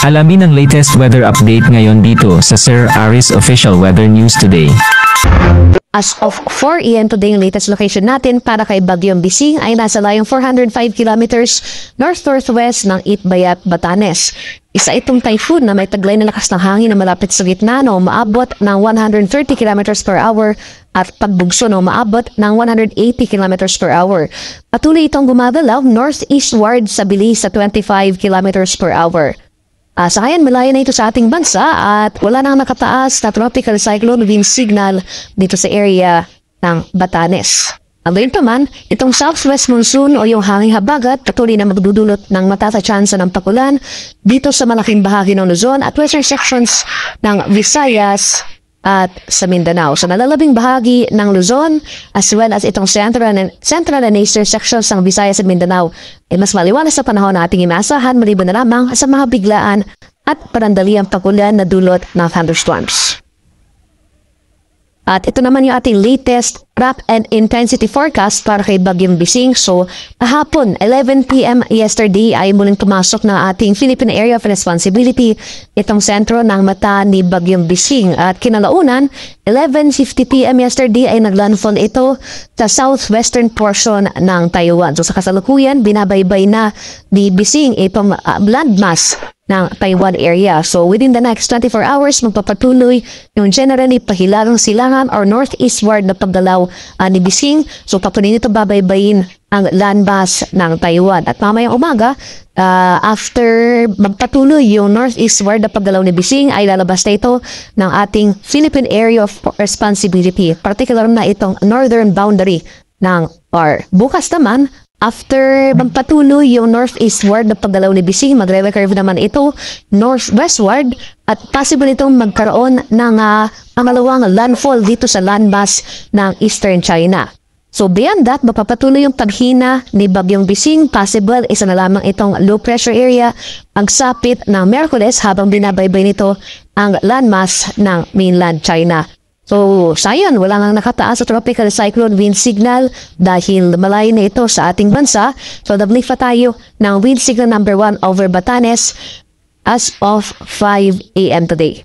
Alamin ang latest weather update ngayon dito sa Sir Aris Official Weather News Today. As of 4 AM today, yung latest location natin para kay Bagyong Bising ay nasa layong 405 kilometers north-northwest ng Itbayat, Batanes. Isa itong typhoon na may taglay na lakas ng hangin na malapit sa gitna na umaabot ng 130 kilometers per hour at pagbugso na umaabot ng 180 kilometers per hour. Patuloy itong gumagalaw northeastward sa bilis sa 25 kilometers per hour. Sakayan, malayo na ito sa ating bansa at wala nang nakataas na tropical cyclone wind signal dito sa area ng Batanes. Agayon pa man, itong southwest monsoon o yung hanging habagat patuloy na magdudulot ng matatachansa ng pagulan dito sa malaking bahagi ng Luzon at western sections ng Visayas at sa Mindanao. Sa nalalabing bahagi ng Luzon as well as itong central and eastern sections ng Visayas at Mindanao ay mas maliwalas sa panahon na ating inaasahan maliban na lamang sa mga biglaan at panandaliang pagulan na dulot ng thunderstorms. At ito naman yung ating latest track and intensity forecast para kay Bagyong Bising. So, kahapon, 11 PM yesterday ay muling pumasok na ating Philippine Area of Responsibility, itong sentro ng mata ni Bagyong Bising. At kinalaunan, 11:50 PM yesterday ay naglandfall ito sa southwestern portion ng Taiwan. So, sa kasalukuyan, binabaybay na ni Bising itong landmass ng Taiwan area. So, within the next 24 hours, magpapatuloy yung generally pahilagang silangan or northeastward na paggalaw ni Bising. So, patuloy nito babaybayin ang landmass ng Taiwan. At mamayang umaga, after magpatuloy yung northeastward na paggalaw ni Bising, ay lalabas na ito ng ating Philippine Area of Responsibility. Particular na itong northern boundary ng or bukas naman, after magpatuloy yung northeastward na paggalaw ni Bising, magre-recurve naman ito northwestward at possible itong magkaroon ng pangalawang landfall dito sa landmass ng Eastern China. So beyond that, mapapatuloy yung paghina ni Bagyong Bising. Possible, isa na lamang itong low pressure area pagsapit ng Miyerkules habang binabaybay nito ang landmass ng mainland China. So, sayon, wala nang nakataas sa tropical cyclone wind signal dahil malayo na ito sa ating bansa. So, naglift pa tayo ng wind signal number 1 over Batanes as of 5 AM today.